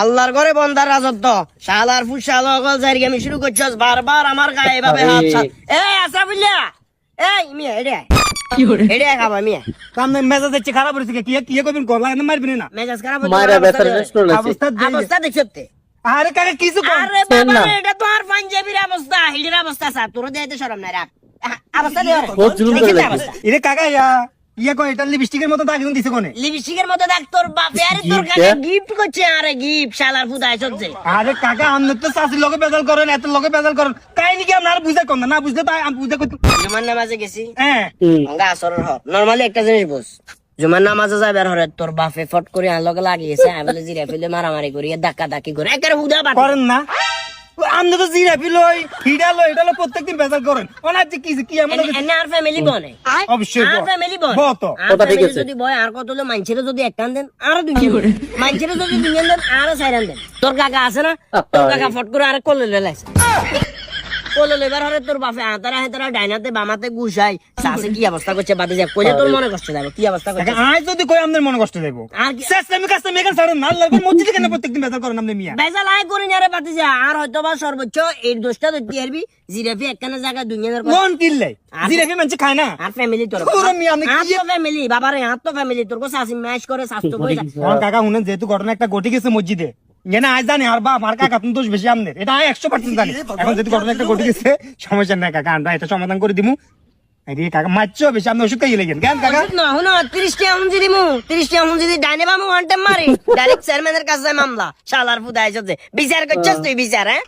আল্লাহর ঘরে বন্দার রাজত্ব শালার ফুসাল অগল জারিগে আমি শুরু করছস বারবার আমার গায়ে এভাবে হাত ছাড় এই আসা বুঝলা এই মিয়া এডে এডে খাবা মিয়া সামনে মেজাজ দেখছে খারাপ হয়েছে কি কি করবেন গলা না মারবেন না মেজাজ খারাপ মারা বেতার রেস্ট করলাছি অবস্থা দেখছতে আরে কাকা কিছু কর আরে বাবা এটা তো আর পাঞ্জাবির অবস্থা হিড়ির অবস্থা স্যার তোর দেইতে শরম নাই রাখ অবস্থা দে বহুত জুলুম করে লাগছে এরে কাকা ইয়া কই এটা লিপস্টিকের মতো দাগ দিছে কোনে লিপস্টিকের মতো দেখ তোর বাপে আরে তোর কাছে গিফট করছে আরে গিফট শালার ফুদাই চলছে আরে কাকা আমনে তো শাশুর লগে বেজাল করেন এত লগে বেজাল করেন তাই নাকি আপনারা বুঝা কোন না বুঝলে তাই আমি বুঝা কই জুমার নামাজে গেছি হ্যাঁ গা আসরের হক নরমালি একটা জিনিস বুঝ জুমার নামাজে যাবার হরে তোর বাপে ফট করে আন লগে লাগিয়েছে আমি বলে জিরা ফেলে মারামারি করি ধাক্কা ধাক্কি করে একেবারে হুদা বাট করেন না আমনে তো জিরা ফিলই হিডা লই এটা প্রত্যেকদিন বেজাল করেন ওনার যে কি এমন এনে আর ফ্যামিলি বনে অবশ্যই আর ফ্যামিলি বনে বত আর কথা ঠিক family আছে। যদি বয় আর কত হলো মাইনছেরে যদি একটান দেন আর দুই মাইনছেরে যদি দুই দেন আর সাইরান দেন তোর কাকা আছে না তোর কাকা ফট করে আর কোলে লইলাইছে কোলে লইবার হরে তোর বাপে আতারা হেতারা ডাইনাতে বামাতে গুছাই সাসে কি অবস্থা করছে বাদে যা কইলে তোর মনে কষ্ট যাবে কি অবস্থা করছে আজ যদি কই আমাদের মনে কষ্ট দেব আর কি শেষ আমি কাছে মেগান ছাড়েন না লাগবে মসজিদে কেন প্রত্যেকদিন বেজাল করেন আমনে মিয়া বেজাল আয় করি না রে বাতি যা আর হয়তো বা সর্বোচ্চ এই দোষটা ধরতে পারবি জিরাফি একখানে জায়গা দুনিয়ার কোন কিল্লে জিরাফি মানুষ খায় না আর ফ্যামিলি তোর পুরো মিয়া আপনি আর কি তো ফ্যামিলি বাবারে আর তো ফ্যামিলি তোর কো সাসি ম্যাচ করে স্বাস্থ্য করে আমার কাকা শুনেন যেহেতু ঘটনা একটা ঘটে গেছে মসজিদে না আজ জানি আর বাপ আর কাকা তুমি দোষ বেশি আমনের এটা 100% জানি এখন যেহেতু ঘটনা একটা ঘটে গেছে সমস্যা নাই কাকা আমরা এটা সমাধান করে দিমু এই কাকা মারছো বেশি আপনি ওষুধ খাইয়ে লেগেন কেন কাকা না হুনো 30 টা হুন যদি মু 30 টা হুন যদি ডাইনে বামু ওয়ান টাইম মারি ডাইরেক্ট চেয়ারম্যানের কাছে মামলা শালার ফুদাই যাচ্ছে বিচার করছস তুই বিচার হ্যাঁ